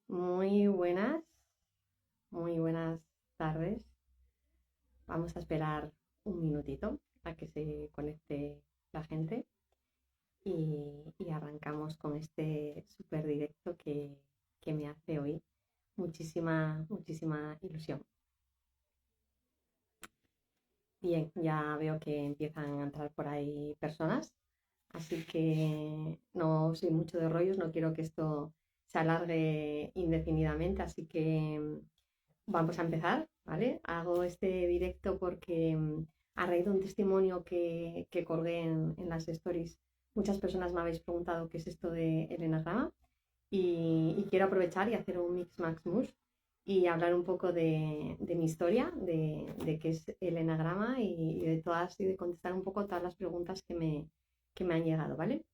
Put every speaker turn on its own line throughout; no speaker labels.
Muy buenas, muy buenas tardes. Vamos a esperar un minutito a que se conecte la gente y arrancamos con este súper directo que me hace hoy muchísima ilusión. Bien, ya veo que empiezan a entrar por ahí personas, así que no soy mucho de rollos, no quiero que esto se alargue indefinidamente, así que vamos a empezar, ¿vale? Hago este directo porque a raíz de un testimonio que colgué en las stories, muchas personas me habéis preguntado qué es esto del enagrama y quiero aprovechar y hacer un mix max mush y hablar un poco de mi historia, de qué es el enagrama y de todas y de contestar un poco todas las preguntas que me han llegado, ¿vale?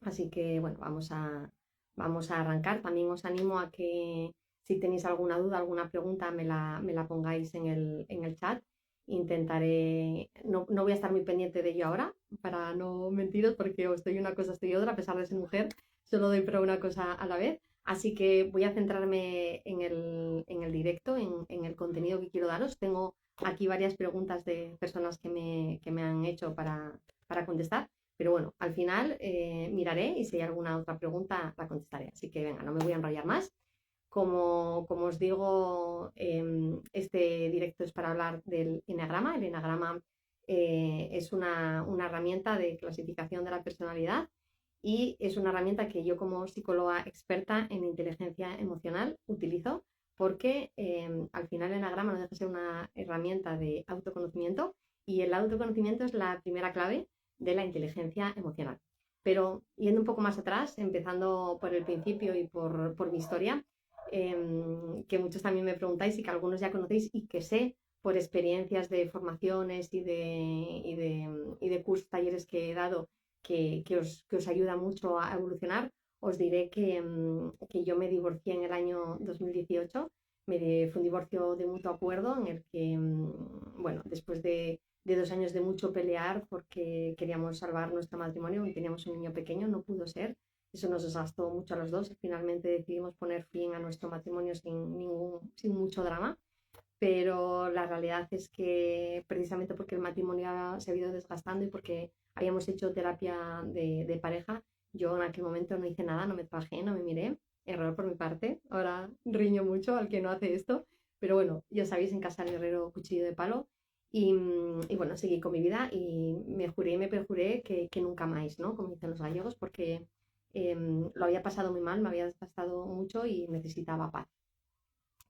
Así que bueno, vamos a arrancar. También os animo a que si tenéis alguna duda, alguna pregunta, me la pongáis en el chat. Intentaré, no voy a estar muy pendiente de ello ahora, para no mentiros, porque o estoy una cosa, estoy otra, a pesar de ser mujer, solo doy para una cosa a la vez. Así que voy a centrarme en el directo, en el contenido que quiero daros. Tengo aquí varias preguntas de personas que me han hecho para contestar. Pero bueno, al final miraré y si hay alguna otra pregunta la contestaré. Así que venga, no me voy a enrollar más. Como os digo, este directo es para hablar del enagrama. El enagrama es una herramienta de clasificación de la personalidad y es una herramienta que yo como psicóloga experta en inteligencia emocional utilizo porque al final el enagrama no deja de ser una herramienta de autoconocimiento y el autoconocimiento es la primera clave de la inteligencia emocional. Pero yendo un poco más atrás, empezando por el principio y por mi historia, que muchos también me preguntáis y que algunos ya conocéis y que sé por experiencias de formaciones y de cursos, talleres que he dado que os ayuda mucho a evolucionar, os diré que yo me divorcié en el año 2018. Fue un divorcio de mutuo acuerdo en el que, bueno, después de 2 años de mucho pelear porque queríamos salvar nuestro matrimonio y teníamos un niño pequeño, no pudo ser. Eso nos desgastó mucho a los dos y finalmente decidimos poner fin a nuestro matrimonio sin mucho drama. Pero la realidad es que precisamente porque el matrimonio se ha ido desgastando y porque habíamos hecho terapia de pareja, yo en aquel momento no hice nada, no me trabajé, no me miré. Error por mi parte. Ahora riño mucho al que no hace esto. Pero bueno, ya sabéis, en casa el herrero cuchillo de palo. Y bueno, seguí con mi vida y me juré y me perjuré que nunca más, ¿no? Como dicen los gallegos, porque lo había pasado muy mal, me había desgastado mucho y necesitaba paz.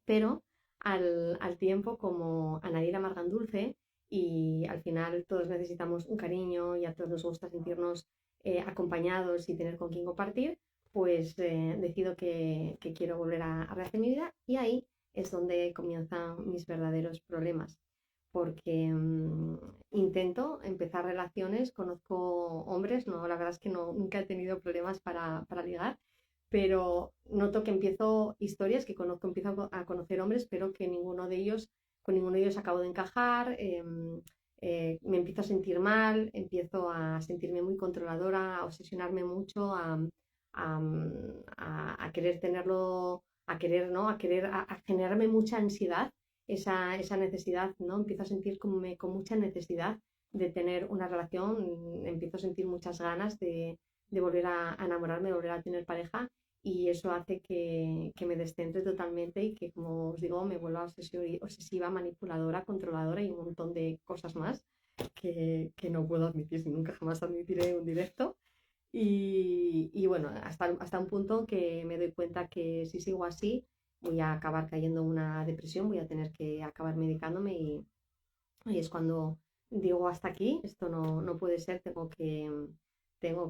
Pero al tiempo, como a nadie le amargan dulce y al final todos necesitamos un cariño y a todos nos gusta sentirnos acompañados y tener con quien compartir, pues decido que quiero volver a rehacer mi vida y ahí es donde comienzan mis verdaderos problemas. Porque intento empezar relaciones, conozco hombres, no, la verdad es que no, nunca he tenido problemas para ligar, pero noto que empiezo historias que conozco, empiezo a conocer hombres, pero que con ninguno de ellos acabo de encajar, me empiezo a sentir mal, empiezo a sentirme muy controladora, a obsesionarme mucho, a, a querer tenerlo, a querer, ¿no? A generarme mucha ansiedad, esa necesidad, ¿no? Empiezo a sentir como con mucha necesidad de tener una relación, empiezo a sentir muchas ganas de volver a enamorarme, de volver a tener pareja y eso hace que me descentre totalmente y que, como os digo, me vuelva obsesiva, manipuladora, controladora y un montón de cosas más que no puedo admitir, nunca jamás admitiré en un directo. Y bueno, hasta un punto que me doy cuenta que si sigo así voy a acabar cayendo en una depresión, voy a tener que acabar medicándome y es cuando digo hasta aquí, esto no puede ser, tengo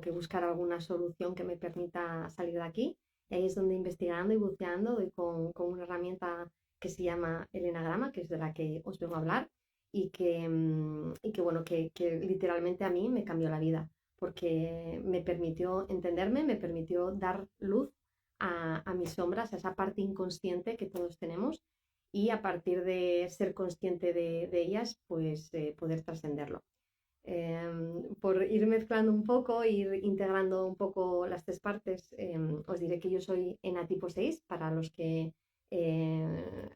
que buscar alguna solución que me permita salir de aquí. Y ahí es donde investigando y buceando doy con una herramienta que se llama el enagrama, que es de la que os vengo a hablar, y que bueno, que literalmente a mí me cambió la vida, porque me permitió entenderme, me permitió dar luz a mis sombras, a esa parte inconsciente que todos tenemos y a partir de ser consciente de ellas, pues poder trascenderlo. Por ir mezclando un poco, ir integrando un poco las tres partes, os diré que yo soy enatipo 6 para los que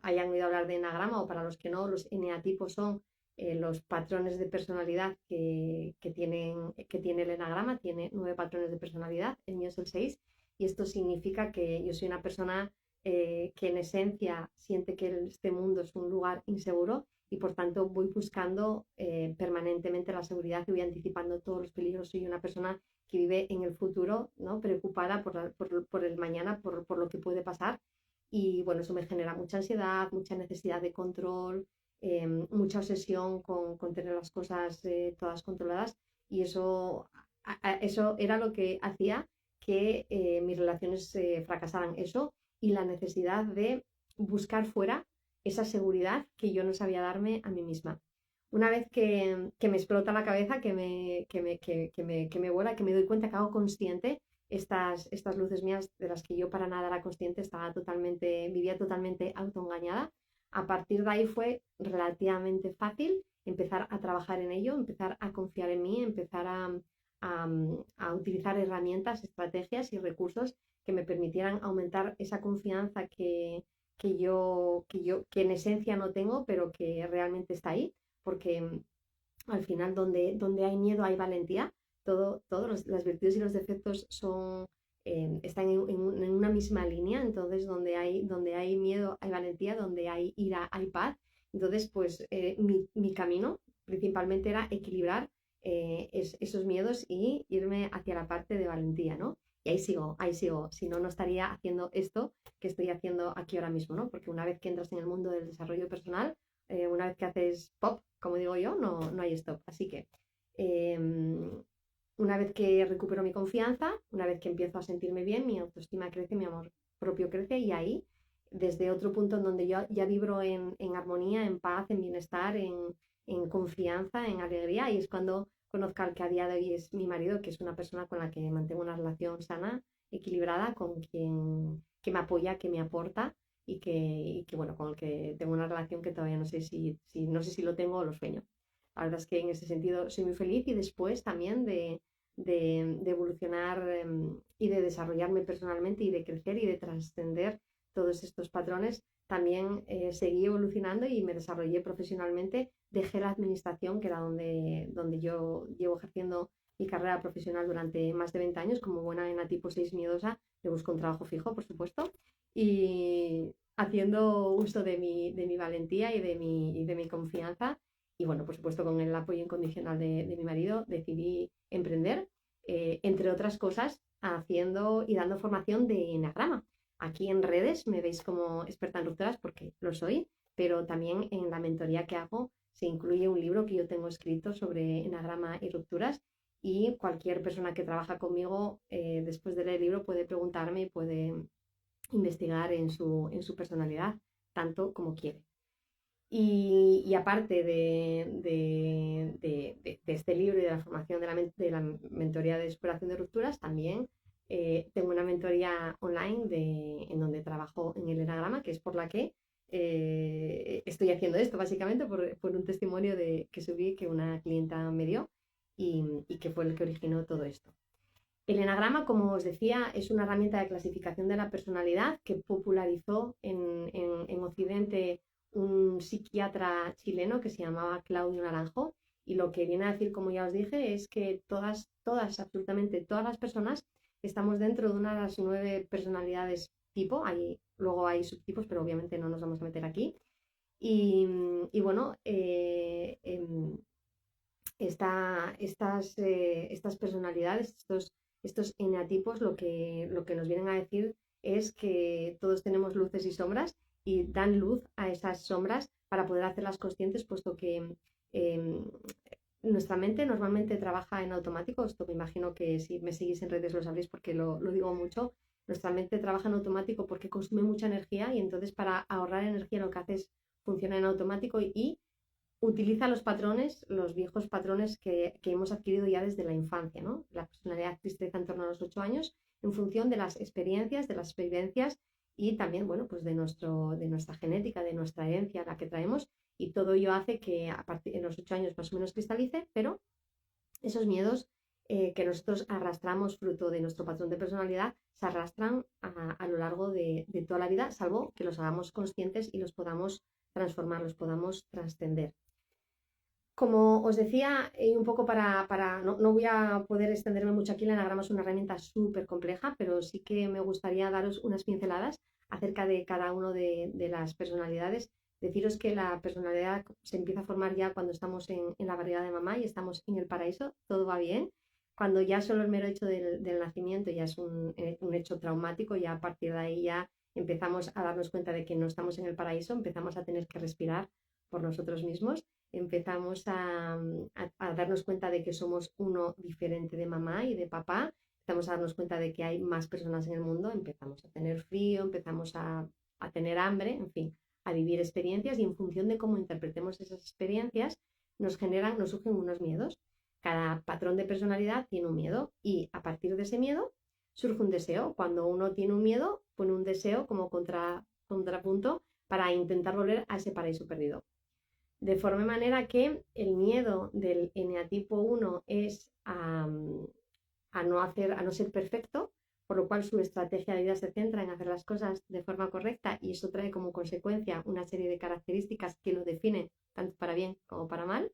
hayan oído hablar de enagrama o para los que no, los eneatipos son los patrones de personalidad que tiene el enagrama, tiene 9 patrones de personalidad, el mío es el 6 y esto significa que yo soy una persona que en esencia siente que este mundo es un lugar inseguro y por tanto voy buscando permanentemente la seguridad y voy anticipando todos los peligros. Soy una persona que vive en el futuro, ¿no? Preocupada por el mañana, por lo que puede pasar y bueno, eso me genera mucha ansiedad, mucha necesidad de control, mucha obsesión con tener las cosas todas controladas y eso era lo que hacía que mis relaciones fracasaran. Eso y la necesidad de buscar fuera esa seguridad que yo no sabía darme a mí misma. Una vez que me explota la cabeza, que me vuela, que me doy cuenta, que hago consciente estas luces mías de las que yo para nada era consciente, vivía totalmente autoengañada. A partir de ahí fue relativamente fácil empezar a trabajar en ello, empezar a confiar en mí, empezar a utilizar herramientas, estrategias y recursos que me permitieran aumentar esa confianza que en esencia no tengo, pero que realmente está ahí, porque al final donde hay miedo hay valentía, todas las virtudes y los defectos están en una misma línea, entonces donde hay miedo hay valentía, donde hay ira hay paz, entonces pues mi camino principalmente era equilibrar esos miedos y irme hacia la parte de valentía, ¿no? Y ahí sigo, si no, no estaría haciendo esto que estoy haciendo aquí ahora mismo, ¿no? Porque una vez que entras en el mundo del desarrollo personal, una vez que haces pop, como digo yo, no hay stop. Así que eh, una vez que recupero mi confianza, una vez que empiezo a sentirme bien, mi autoestima crece, mi amor propio crece y ahí, desde otro punto en donde yo ya vibro en armonía, en paz, en bienestar, en confianza, en alegría, y es cuando conozco al que a día de hoy es mi marido, que es una persona con la que mantengo una relación sana, equilibrada, con quien que me apoya, que me aporta y que bueno, con el que tengo una relación que todavía no sé si lo tengo o lo sueño. La verdad es que en ese sentido soy muy feliz y después también de evolucionar y de desarrollarme personalmente y de crecer y de trascender todos estos patrones, también seguí evolucionando y me desarrollé profesionalmente. Dejé la administración, que era donde yo llevo ejerciendo mi carrera profesional durante más de 20 años, como buena ENA tipo 6 miedosa, le busco un trabajo fijo, por supuesto, y haciendo uso de mi valentía y de mi confianza. Y bueno, por supuesto, con el apoyo incondicional de mi marido, decidí emprender, entre otras cosas, haciendo y dando formación de enagrama. Aquí en redes me veis como experta en rupturas porque lo soy, pero también en la mentoría que hago se incluye un libro que yo tengo escrito sobre enagrama y rupturas y cualquier persona que trabaja conmigo después de leer el libro puede preguntarme y puede investigar en su personalidad tanto como quiere. Y aparte de este libro y de la formación de la mentoría de superación de rupturas, también tengo una mentoría online en donde trabajo en el enagrama, que es por la que estoy haciendo esto, básicamente por un testimonio que subí que una clienta me dio y que fue el que originó todo esto. El enagrama, como os decía, es una herramienta de clasificación de la personalidad que popularizó en Occidente un psiquiatra chileno que se llamaba Claudio Naranjo. Y lo que viene a decir, como ya os dije, es que absolutamente todas las personas estamos dentro de una de las 9 personalidades tipo. Luego hay subtipos, pero obviamente no nos vamos a meter aquí. Y bueno, estas personalidades, estos eneatipos, lo que nos vienen a decir es que todos tenemos luces y sombras y dan luz a esas sombras para poder hacerlas conscientes, puesto que eh, nuestra mente normalmente trabaja en automático. Esto me imagino que si me seguís en redes lo sabréis porque lo digo mucho. Nuestra mente trabaja en automático porque consume mucha energía y entonces para ahorrar energía lo que hace es funciona en automático y utiliza los patrones, los viejos patrones que hemos adquirido ya desde la infancia, ¿no? La personalidad cristaliza en torno a los 8 años en función de las experiencias, de las vivencias y también, bueno, pues de nuestra genética, de nuestra herencia, la que traemos y todo ello hace que a partir de los 8 años más o menos cristalice, pero esos miedos que nosotros arrastramos fruto de nuestro patrón de personalidad se arrastran a lo largo de toda la vida, salvo que los hagamos conscientes y los podamos transformar, los podamos trascender. Como os decía, un poco no voy a poder extenderme mucho aquí, el enagrama es una herramienta súper compleja, pero sí que me gustaría daros unas pinceladas acerca de cada una de las personalidades. Deciros que la personalidad se empieza a formar ya cuando estamos en la barriga de mamá y estamos en el paraíso, todo va bien. Cuando ya solo el mero hecho del nacimiento ya es un hecho traumático, ya a partir de ahí ya empezamos a darnos cuenta de que no estamos en el paraíso, empezamos a tener que respirar por nosotros mismos, empezamos a darnos cuenta de que somos uno diferente de mamá y de papá, empezamos a darnos cuenta de que hay más personas en el mundo, empezamos a tener frío, empezamos a tener hambre, en fin, a vivir experiencias, y en función de cómo interpretemos esas experiencias nos surgen unos miedos. Cada patrón de personalidad tiene un miedo y a partir de ese miedo surge un deseo. Cuando uno tiene un miedo, pone un deseo como contrapunto para intentar volver a ese paraíso perdido. De forma manera que el miedo del eneatipo 1 es a no ser perfecto, por lo cual su estrategia de vida se centra en hacer las cosas de forma correcta, y eso trae como consecuencia una serie de características que lo definen tanto para bien como para mal.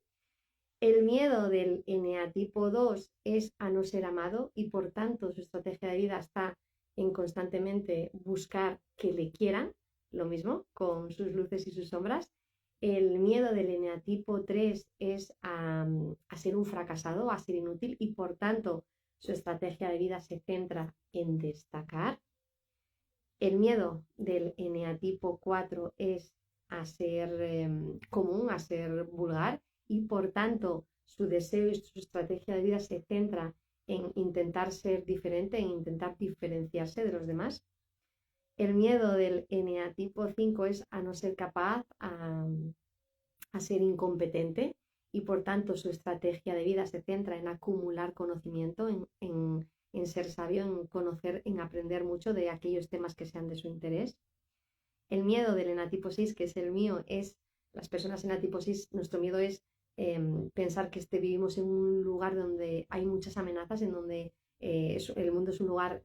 El miedo del eneatipo 2 es a no ser amado, y por tanto su estrategia de vida está en constantemente buscar que le quieran, lo mismo con sus luces y sus sombras. El miedo del eneatipo 3 es a ser un fracasado, a ser inútil, y por tanto su estrategia de vida se centra en destacar. El miedo del eneatipo 4 es a ser común, a ser vulgar, y por tanto su deseo y su estrategia de vida se centra en intentar ser diferente, en intentar diferenciarse de los demás. El miedo del eneatipo 5 es a no ser capaz, a ser incompetente, y por tanto su estrategia de vida se centra en acumular conocimiento, en ser sabio, en conocer, en aprender mucho de aquellos temas que sean de su interés. El miedo del enatipo 6, que es el mío, es las personas enatipo 6, nuestro miedo es pensar que vivimos en un lugar donde hay muchas amenazas, en donde el mundo es un lugar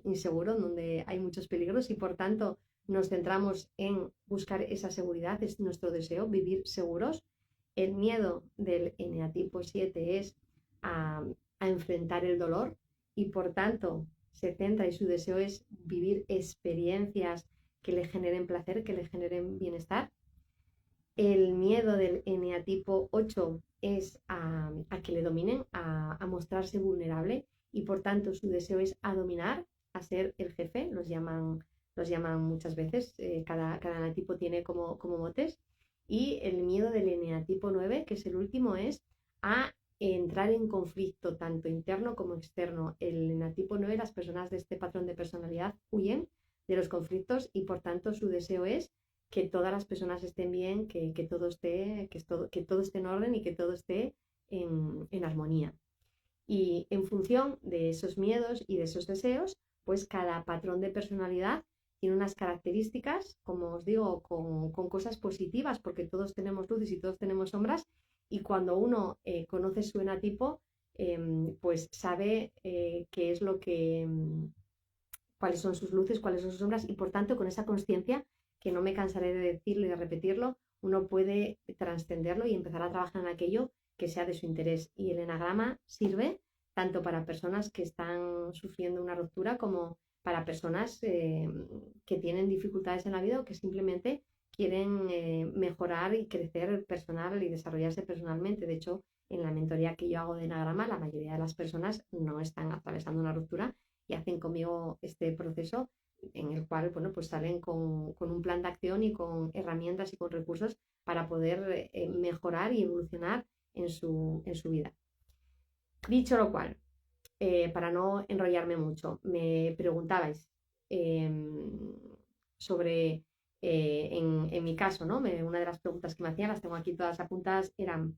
inseguro, en donde hay muchos peligros, y por tanto nos centramos en buscar esa seguridad, es nuestro deseo, vivir seguros. El miedo del eneatipo 7 es a enfrentar el dolor, y por tanto se centra y su deseo es vivir experiencias que le generen placer, que le generen bienestar. El miedo del eneatipo 8 es a que le dominen, a mostrarse vulnerable, y por tanto su deseo es a dominar, a ser el jefe, los llaman muchas veces, cada eneatipo tiene como motes. Y el miedo del eneatipo 9, que es el último, es a entrar en conflicto tanto interno como externo. El eneatipo 9, las personas de este patrón de personalidad huyen de los conflictos, y por tanto su deseo es que todas las personas estén bien, que todo esté en orden y que todo esté en armonía. Y en función de esos miedos y de esos deseos, pues cada patrón de personalidad tiene unas características, como os digo, con cosas positivas, porque todos tenemos luces y todos tenemos sombras, y cuando uno conoce su enatipo, pues sabe qué es lo que, cuáles son sus luces, cuáles son sus sombras, y por tanto con esa conciencia, que no me cansaré de decirlo y de repetirlo, uno puede trascenderlo y empezar a trabajar en aquello que sea de su interés. Y el enagrama sirve tanto para personas que están sufriendo una ruptura como para personas que tienen dificultades en la vida, o que simplemente quieren mejorar y crecer personal y desarrollarse personalmente. De hecho, en la mentoría que yo hago de enagrama, la mayoría de las personas no están atravesando una ruptura y hacen conmigo este proceso, en el cual, bueno, pues salen con un plan de acción y con herramientas y con recursos para poder mejorar y evolucionar en su vida. Dicho lo cual, para no enrollarme mucho, me preguntabais sobre, en mi caso, ¿no? Una de las preguntas que me hacían, las tengo aquí todas apuntadas, eran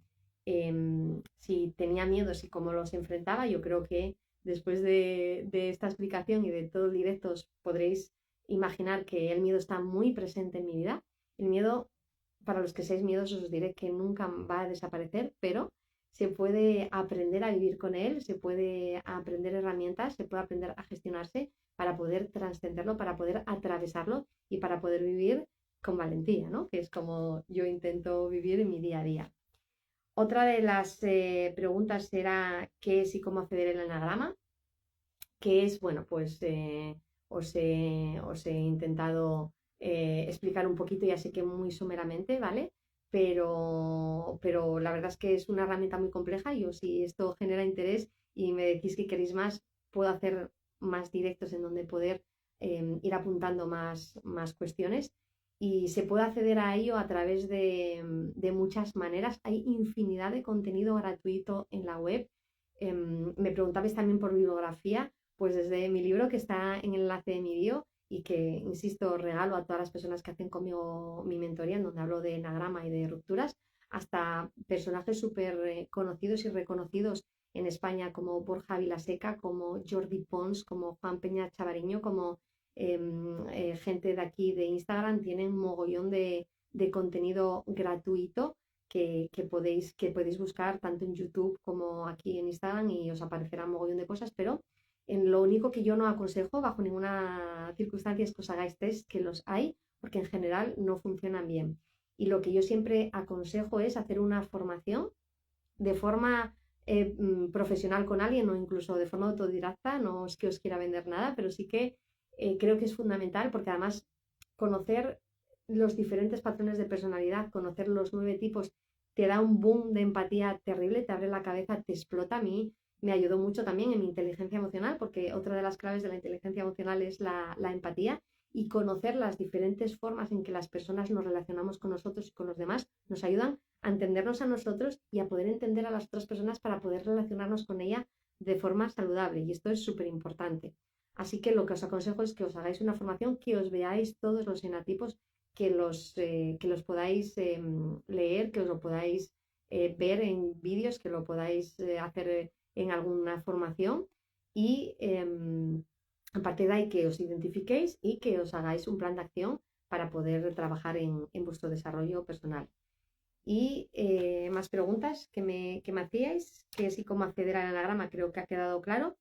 si tenía miedos y cómo los enfrentaba. Yo creo que después de esta explicación y de todo el directo os podréis imaginar que el miedo está muy presente en mi vida. El miedo, para los que seáis miedosos, os diré que nunca va a desaparecer, pero se puede aprender a vivir con él, se puede aprender herramientas, se puede aprender a gestionarse para poder trascenderlo, para poder atravesarlo y para poder vivir con valentía, ¿no? Que es como yo intento vivir en mi día a día. Otra de las preguntas era qué es y cómo acceder al enagrama, que es, bueno, pues os he intentado explicar un poquito, ya sé que muy someramente, ¿vale? Pero la verdad es que es una herramienta muy compleja y si esto genera interés y me decís que queréis más, puedo hacer más directos en donde poder ir apuntando más cuestiones y se puede acceder a ello a través de muchas maneras. Hay infinidad de contenido gratuito en la web. Me preguntabais también por bibliografía, pues desde mi libro que está en el enlace de mi bio y que, insisto, regalo a todas las personas que hacen conmigo mi mentoría, en donde hablo de enagrama y de rupturas, hasta personajes súper conocidos y reconocidos en España como Borja Vilaseca, como Jordi Pons, como Juan Peña Chavariño, como gente de aquí de Instagram, tienen un mogollón de contenido gratuito que podéis buscar tanto en YouTube como aquí en Instagram y os aparecerá un mogollón de cosas, pero en lo único que yo no aconsejo bajo ninguna circunstancia es que os hagáis test, que los hay, porque en general no funcionan bien. Y lo que yo siempre aconsejo es hacer una formación de forma profesional con alguien o incluso de forma autodidacta. No es que os quiera vender nada, pero sí que creo que es fundamental porque además conocer los diferentes patrones de personalidad, conocer los 9 tipos, te da un boom de empatía terrible, te abre la cabeza, te explota. A mí me ayudó mucho también en mi inteligencia emocional, porque otra de las claves de la inteligencia emocional es la empatía, y conocer las diferentes formas en que las personas nos relacionamos con nosotros y con los demás nos ayudan a entendernos a nosotros y a poder entender a las otras personas para poder relacionarnos con ella de forma saludable. Y esto es súper importante. Así que lo que os aconsejo es que os hagáis una formación, que os veáis todos los enatipos, que los podáis leer, que os lo podáis ver en vídeos, que lo podáis hacer en alguna formación y a partir de ahí que os identifiquéis y que os hagáis un plan de acción para poder trabajar en vuestro desarrollo personal. Y más preguntas que me hacíais, que es y cómo acceder al anagrama, creo que ha quedado claro.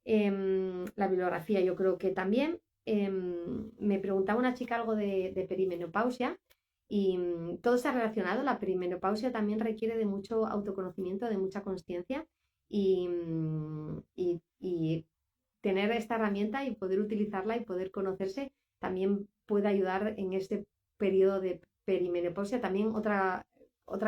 La bibliografía yo creo que también. Me preguntaba una chica algo de perimenopausia y todo está relacionado. La perimenopausia también requiere de mucho autoconocimiento, de mucha conciencia y tener esta herramienta y poder utilizarla y poder conocerse también puede ayudar en este periodo de perimenopausia. También otra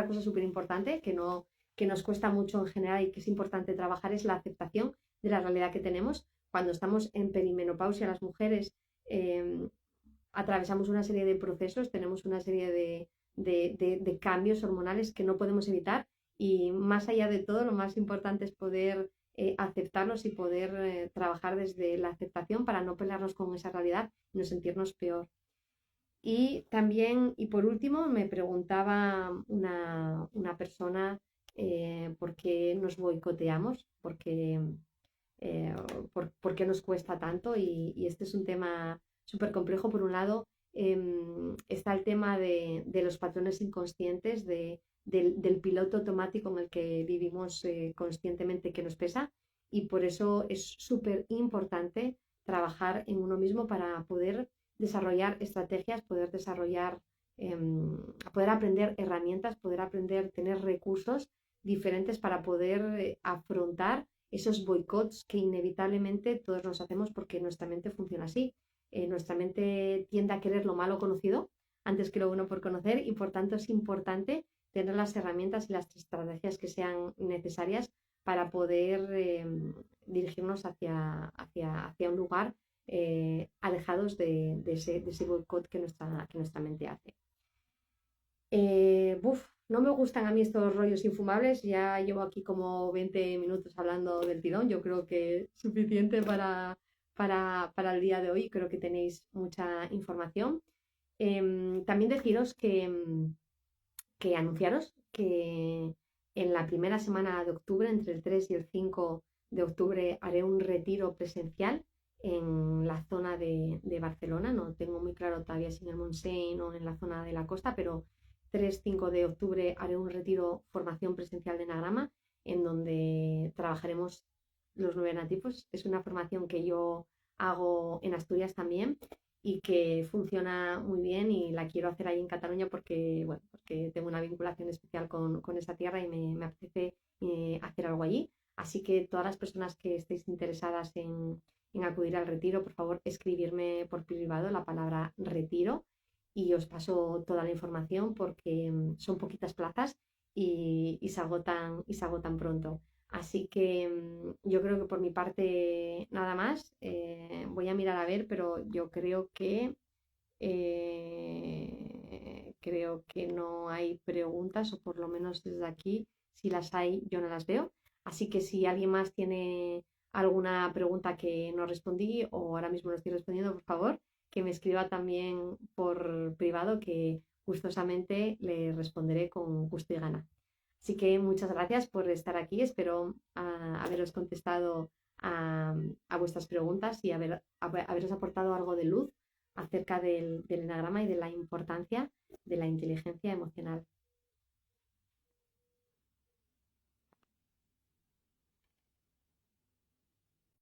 cosa súper importante que nos cuesta mucho en general y que es importante trabajar es la aceptación de la realidad que tenemos. Cuando estamos en perimenopausia, las mujeres atravesamos una serie de procesos, tenemos una serie de cambios hormonales que no podemos evitar y más allá de todo, lo más importante es poder aceptarlos y poder trabajar desde la aceptación para no pelearnos con esa realidad y no sentirnos peor. Y también, y por último, me preguntaba una persona por qué nos boicoteamos, eh, por qué nos cuesta tanto y este es un tema súper complejo. Por un lado, está el tema de los patrones inconscientes, del piloto automático en el que vivimos conscientemente que nos pesa y por eso es súper importante trabajar en uno mismo para poder desarrollar estrategias, poder aprender herramientas, poder aprender, tener recursos diferentes para poder afrontar esos boicots que inevitablemente todos nos hacemos porque nuestra mente funciona así. Nuestra mente tiende a querer lo malo conocido antes que lo bueno por conocer y por tanto es importante tener las herramientas y las estrategias que sean necesarias para poder dirigirnos hacia un lugar alejados de ese boicot que nuestra mente hace. No me gustan a mí estos rollos infumables, ya llevo aquí como 20 minutos hablando del tirón, yo creo que es suficiente para el día de hoy, creo que tenéis mucha información. También deciros que anunciaros que en la primera semana de octubre, entre el 3 y el 5 de octubre, haré un retiro presencial en la zona de Barcelona. No tengo muy claro todavía si en el Montseny o en la zona de la costa, pero 3-5 de octubre haré un retiro formación presencial de enagrama en donde trabajaremos los 9 enatipos. Es una formación que yo hago en Asturias también y que funciona muy bien y la quiero hacer ahí en Cataluña porque, bueno, porque tengo una vinculación especial con esa tierra y me apetece hacer algo allí. Así que todas las personas que estéis interesadas en acudir al retiro, por favor, escribirme por privado la palabra retiro y os paso toda la información porque son poquitas plazas y se agotan pronto. Así que yo creo que por mi parte nada más. Voy a mirar a ver, pero yo creo que no hay preguntas, o por lo menos desde aquí, si las hay, yo no las veo. Así que si alguien más tiene alguna pregunta que no respondí o ahora mismo no estoy respondiendo, por favor, que me escriba también por privado, que gustosamente le responderé con gusto y gana. Así que muchas gracias por estar aquí. Espero haberos contestado a vuestras preguntas y haberos aportado algo de luz acerca del enagrama y de la importancia de la inteligencia emocional.